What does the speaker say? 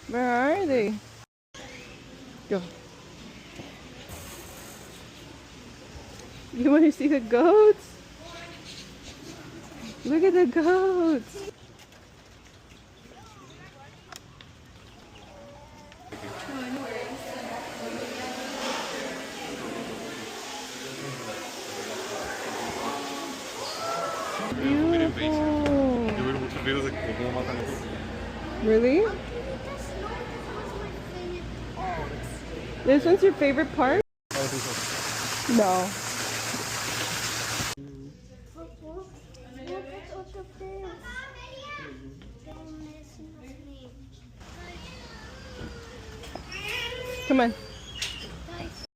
Where are they? Go. You want to see the goats? Look at the goats. Beautiful. Really? This one's your favorite part? No. Come on.